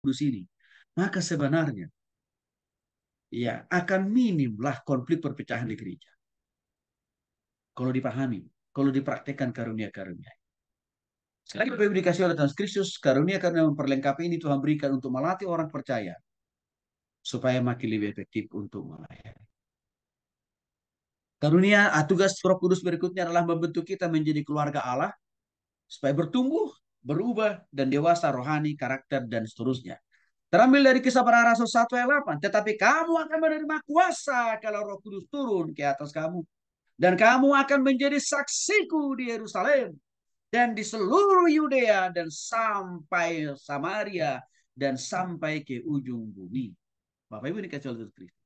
Kudus ini, maka sebenarnya ya akan minimlah konflik perpecahan di gereja. Kalau dipahami, kalau dipraktekkan karunia-karunia. Sekali lagi Bapak Ibu dikasih oleh Tuhan Kristus, karunia karena memperlengkapi ini Tuhan berikan untuk melatih orang percaya supaya makin lebih efektif untuk melayani. Karunia tugas Roh Kudus berikutnya adalah membentuk kita menjadi keluarga Allah supaya bertumbuh, berubah, dan dewasa rohani, karakter, dan seterusnya. Terambil dari Kisah Para Rasul 1 ayat 8. Tetapi kamu akan menerima kuasa kalau Roh Kudus turun ke atas kamu. Dan kamu akan menjadi saksiku di Yerusalem dan di seluruh Yudea dan sampai Samaria dan sampai ke ujung bumi. Bapak Ibu dikasih oleh Kristus.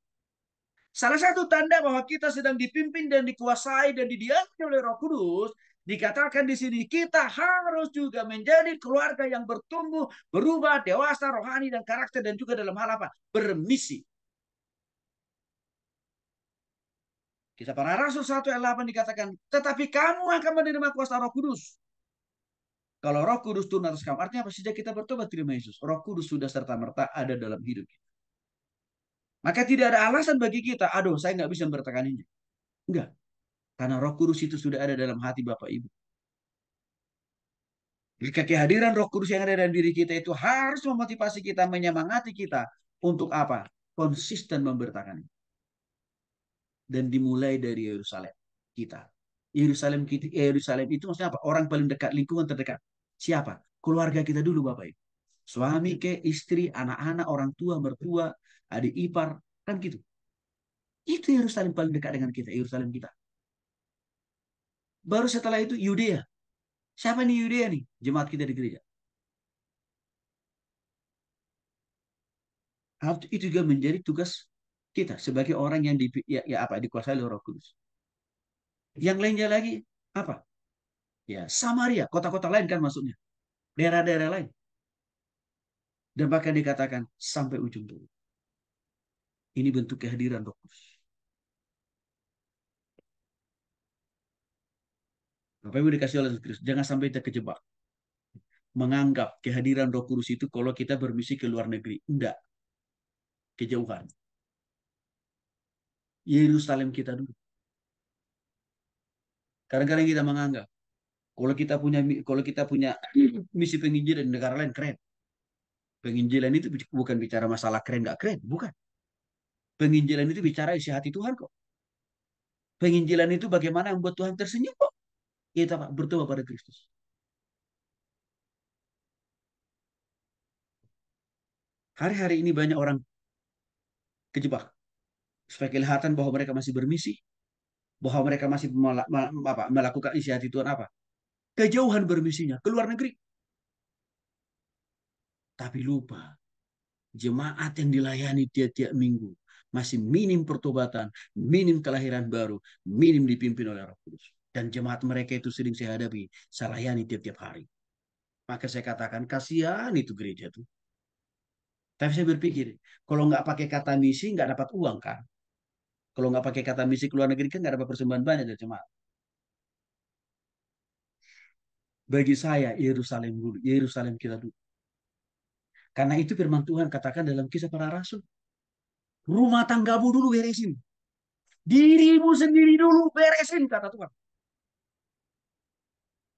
Salah satu tanda bahwa kita sedang dipimpin dan dikuasai dan didiami oleh Roh Kudus, dikatakan di sini kita harus juga menjadi keluarga yang bertumbuh, berubah, dewasa, rohani dan karakter dan juga dalam hal apa? Bermisi. Kisah Para Rasul 1 ayat 8 dikatakan, tetapi kamu akan menerima kuasa Roh Kudus. Kalau Roh Kudus turun atas kamu, artinya apa? Sejak kita bertobat terima Yesus, Roh Kudus sudah serta-merta ada dalam hidup kita. Maka tidak ada alasan bagi kita, aduh saya nggak bisa memberitakan ini. Enggak, karena Roh Kudus itu sudah ada dalam hati Bapak Ibu. Jika kehadiran Roh Kudus yang ada dalam diri kita itu harus memotivasi kita, menyemangati kita untuk apa? Konsisten memberitakan ini. Dan dimulai dari Yerusalem kita. Yerusalem itu maksudnya apa? Orang paling dekat, lingkungan terdekat. Siapa? Keluarga kita dulu Bapak Ibu. Suami ke istri, anak-anak, orang tua, mertua, adik ipar, kan gitu. Itu Yerusalem paling dekat dengan kita, Yerusalem kita. Baru setelah itu Yudea. Siapa nih Yudea nih? Jemaat kita di gereja. Itu juga menjadi tugas kita sebagai orang yang dikuasai oleh Roh Kudus. Yang lainnya lagi apa? Ya, Samaria, kota-kota lain kan maksudnya. Daerah-daerah lain. Dan bahkan dikatakan sampai ujung bumi. Ini bentuk kehadiran Roh Kudus. Bapak Ibu dikasih oleh Kristus, jangan sampai kita kejebak menganggap kehadiran Roh Kudus itu kalau kita bermisi ke luar negeri. Enggak, kejauhan. Yerusalem kita dulu. Kadang-kadang kita menganggap kalau kita punya misi penginjilan di negara lain keren. Penginjilan itu bukan bicara masalah keren nggak keren, bukan. Penginjilan itu bicara isi hati Tuhan kok. Penginjilan itu bagaimana membuat Tuhan tersenyum kok. Kita Pak bertobat pada Kristus. Hari-hari ini banyak orang kejebak supaya kelihatan bahwa mereka masih bermisi, bahwa mereka masih melakukan isi hati Tuhan apa? Kejauhan bermisinya ke luar negeri. Tapi lupa jemaat yang dilayani tiap-tiap minggu masih minim pertobatan, minim kelahiran baru, minim dipimpin oleh Roh Kudus. Dan jemaat mereka itu sering saya hadapi, saya layani tiap-tiap hari. Maka saya katakan kasihan itu gereja tuh. Tapi saya berpikir, kalau nggak pakai kata misi nggak dapat uang kan? Kalau nggak pakai kata misi ke luar negeri kan nggak dapat persembahan banyak dari jemaat. Bagi saya Yerusalem dulu, Yerusalem kita dulu. Karena itu firman Tuhan katakan dalam Kisah Para Rasul. Rumah tanggamu dulu beresin. Dirimu sendiri dulu beresin, kata Tuhan.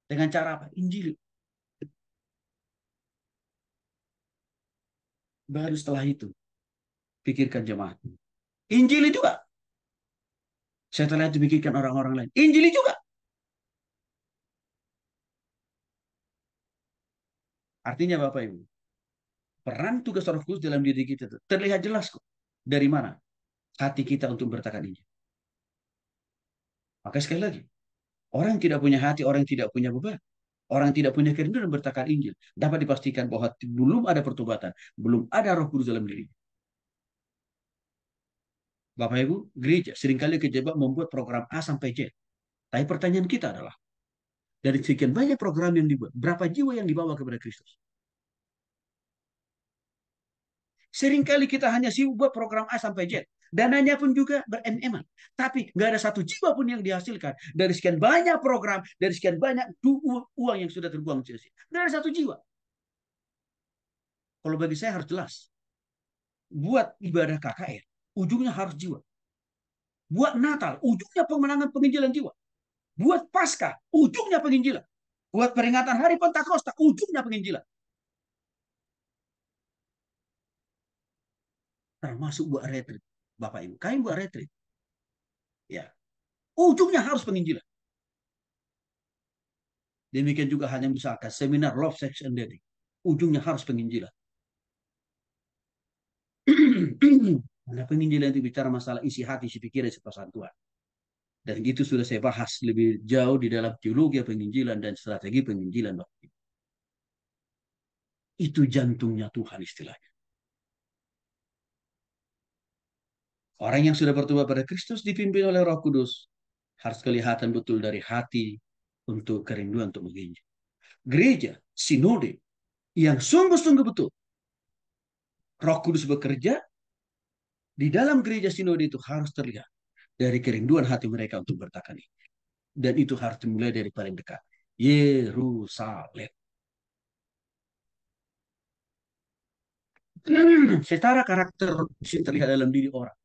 Dengan cara apa? Injil. Baru setelah itu, pikirkan jemaat. Injil juga. Setelah itu pikirkan orang-orang lain. Injil juga. Artinya Bapak Ibu, peran tugas Roh Kudus dalam diri kita itu terlihat jelas kok. Dari mana? Hati kita untuk bertakan Injil. Maka sekali lagi, orang yang tidak punya hati, orang yang tidak punya beban, orang yang tidak punya kerinduan bertakan Injil, dapat dipastikan bahwa belum ada pertobatan, belum ada Roh Kudus dalam diri. Bapak Ibu, gereja seringkali kejebak membuat program A sampai Z. Tapi pertanyaan kita adalah, dari sekian banyak program yang dibuat, berapa jiwa yang dibawa kepada Kristus? Seringkali kita hanya sibuk buat program A sampai Z. Dananya pun juga berem-eman. Tapi nggak ada satu jiwa pun yang dihasilkan. Dari sekian banyak program, dari sekian banyak uang yang sudah terbuang sia-sia. Nggak ada satu jiwa. Kalau bagi saya harus jelas. Buat ibadah KKR, ujungnya harus jiwa. Buat Natal, ujungnya pemenangan penginjilan jiwa. Buat Paskah, ujungnya penginjilan. Buat peringatan Hari Pentakosta, ujungnya penginjilan. Termasuk buat retreat. Bapak Ibu, kalian buat retreat. Ya, ujungnya harus penginjilan. Demikian juga hanya misalkan seminar Love, Sex, and Dating. Ujungnya harus penginjilan. Karena penginjilan itu bicara masalah isi hati, isi pikiran, isi perasaan Tuhan. Dan itu sudah saya bahas lebih jauh di dalam teologi penginjilan dan strategi penginjilan. Itu jantungnya Tuhan istilahnya. Orang yang sudah bertobat pada Kristus dipimpin oleh Roh Kudus harus kelihatan betul dari hati untuk kerinduan untuk menginjil. Gereja, sinode yang sungguh-sungguh betul. Roh Kudus bekerja di dalam gereja sinode itu harus terlihat dari kerinduan hati mereka untuk bertakani. Dan itu harus dimulai dari paling dekat. Yerusalem. Secara karakter terlihat dalam diri orang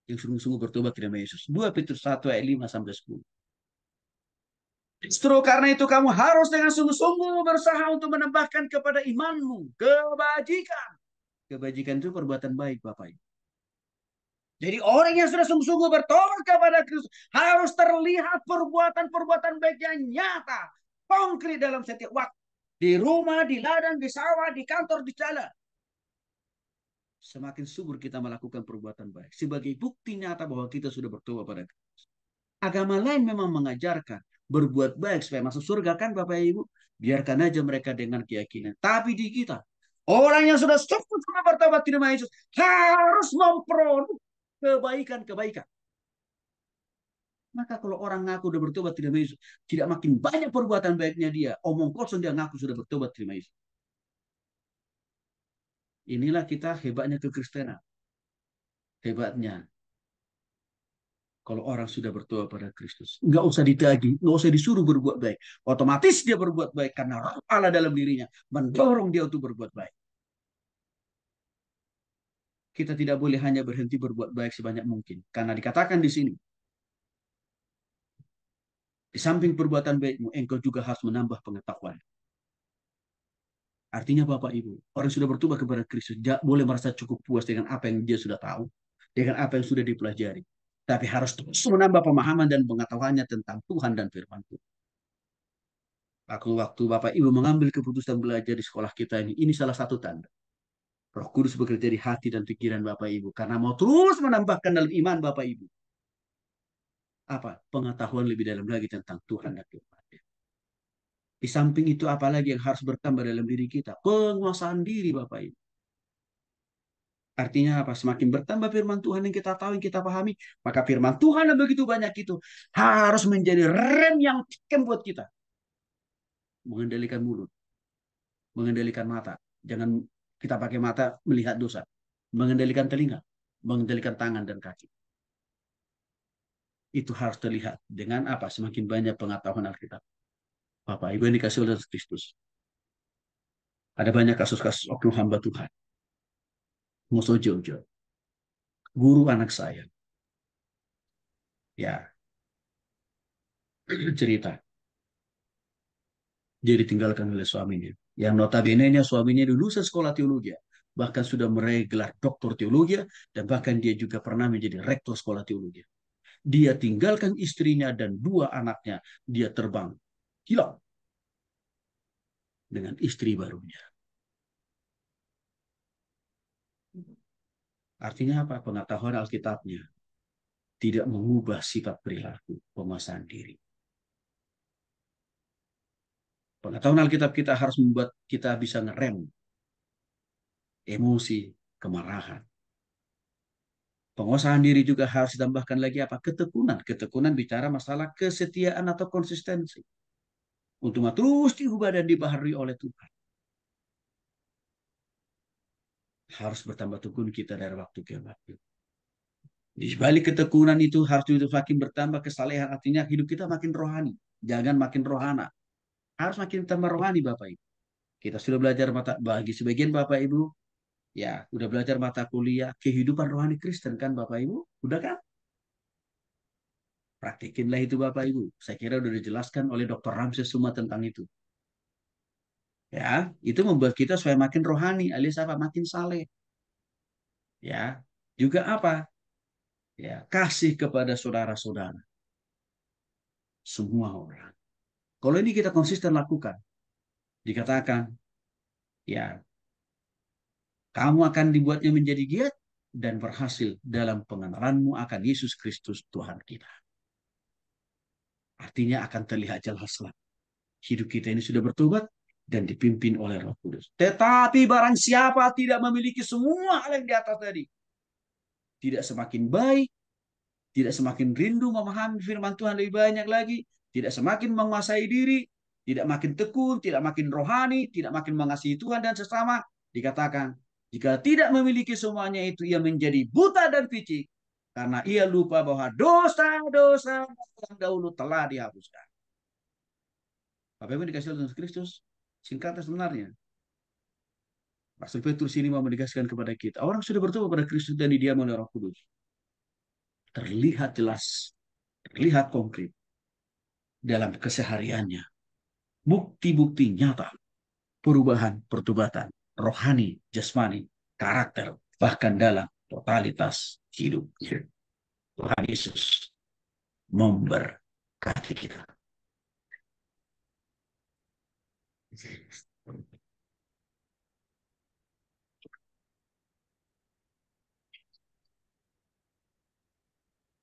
yang sungguh-sungguh bertobat kepada Yesus. 2 Petrus 1 ayat 5 sampai 10. Justru karena itu kamu harus dengan sungguh-sungguh berusaha untuk menambahkan kepada imanmu kebajikan. Kebajikan itu perbuatan baik, Bapak Ibu. Jadi orang yang sudah sungguh-sungguh bertobat kepada Kristus harus terlihat perbuatan-perbuatan baik yang nyata, konkret dalam setiap waktu. Di rumah, di ladang, di sawah, di kantor, di jalan. Semakin subur kita melakukan perbuatan baik. Sebagai bukti nyata bahwa kita sudah bertobat pada Kristus. Agama lain memang mengajarkan berbuat baik supaya masuk surga kan Bapak Ibu. Biarkan aja mereka dengan keyakinan. Tapi di kita, orang yang sudah sungguh-sungguh bertobat di nama Yesus harus memperoleh kebaikan-kebaikan. Maka kalau orang ngaku sudah bertobat di nama Yesus, tidak makin banyak perbuatan baiknya dia. Omong kosong dia ngaku sudah bertobat di nama Yesus. Inilah kita hebatnya kekristenan. Hebatnya kalau orang sudah bertobat pada Kristus. Nggak usah ditagih, nggak usah disuruh berbuat baik. Otomatis dia berbuat baik karena roh Allah dalam dirinya mendorong dia untuk berbuat baik. Kita tidak boleh hanya berhenti berbuat baik sebanyak mungkin. Karena dikatakan di sini, di samping perbuatan baikmu, engkau juga harus menambah pengetahuan. Artinya Bapak Ibu, orang sudah bertobat kepada Kristus, boleh merasa cukup puas dengan apa yang dia sudah tahu, dengan apa yang sudah dipelajari. Tapi harus terus menambah pemahaman dan pengetahuannya tentang Tuhan dan firman Tuhan. Waktu Bapak Ibu mengambil keputusan belajar di sekolah kita ini salah satu tanda. Roh Kudus bekerja di hati dan pikiran Bapak Ibu. Karena mau terus menambahkan dalam iman Bapak Ibu. Apa? Pengetahuan lebih dalam lagi tentang Tuhan dan firman. Di samping itu apalagi yang harus bertambah dalam diri kita? Penguasaan diri Bapak Ibu. Artinya apa? Semakin bertambah firman Tuhan yang kita tahu, yang kita pahami, maka firman Tuhan yang begitu banyak itu harus menjadi rem yang tikem buat kita. Mengendalikan mulut, mengendalikan mata. Jangan kita pakai mata melihat dosa. Mengendalikan telinga, mengendalikan tangan dan kaki. Itu harus terlihat dengan apa? Semakin banyak pengetahuan Alkitab. Bapak, Ibu yang dikasih oleh Kristus. Ada banyak kasus-kasus oknum hamba Tuhan. Musuh Jojo. Guru anak saya. Ya, cerita. Dia ditinggalkan oleh suaminya. Yang notabene-nya suaminya lulusan sekolah teologi. Bahkan sudah meraih gelar doktor teologi. Dan bahkan dia juga pernah menjadi rektor sekolah teologi. Dia tinggalkan istrinya dan 2 anaknya. Dia terbang. Hilang. Dengan istri barunya. Artinya apa? Pengetahuan Alkitabnya tidak mengubah sifat perilaku penguasaan diri. Pengetahuan Alkitab kita harus membuat kita bisa ngerem emosi, kemarahan. Penguasaan diri juga harus ditambahkan lagi apa? Ketekunan. Ketekunan bicara masalah kesetiaan atau konsistensi. Untuk terus diubah dan dibaharui oleh Tuhan. Harus bertambah tekun kita dari waktu ke waktu. Di balik ketekunan itu harus makin bertambah kesalehan. Artinya hidup kita makin rohani. Jangan makin rohana. Harus makin tambah rohani Bapak Ibu. Kita sudah belajar bagi sebagian Bapak Ibu, ya, udah belajar mata kuliah kehidupan rohani Kristen kan Bapak Ibu? Udah kan? Praktikinlah itu Bapak Ibu. Saya kira udah dijelaskan oleh Dr. Ramses semua tentang itu. Ya, itu membuat kita supaya makin rohani, alias apa? Makin saleh. Ya, juga apa? Ya, kasih kepada saudara-saudara, semua orang. Kalau ini kita konsisten lakukan, dikatakan, ya, kamu akan dibuatnya menjadi giat dan berhasil dalam pengenalanmu akan Yesus Kristus Tuhan kita. Artinya akan terlihat jelaslah hidup kita ini sudah bertobat dan dipimpin oleh Roh Kudus. Tetapi barang siapa tidak memiliki semua hal yang di atas tadi, tidak semakin baik, tidak semakin rindu memahami firman Tuhan lebih banyak lagi, tidak semakin menguasai diri, tidak makin tekun, tidak makin rohani, tidak makin mengasihi Tuhan dan sesama, dikatakan, jika tidak memiliki semuanya itu, ia menjadi buta dan picik, karena ia lupa bahwa dosa-dosa yang dahulu telah dihapuskan. Bapak Ibu dikasih oleh Yesus Kristus, singkatnya sebenarnya, Rasul Petrus ini mau menegaskan kepada kita, orang sudah bertobat pada Kristus dan didiami oleh Roh Kudus. Terlihat jelas, terlihat konkret dalam kesehariannya. Bukti-bukti nyata perubahan pertobatan rohani, jasmani, karakter, bahkan dalam totalitas hidup. Tuhan Yesus memberkati kita.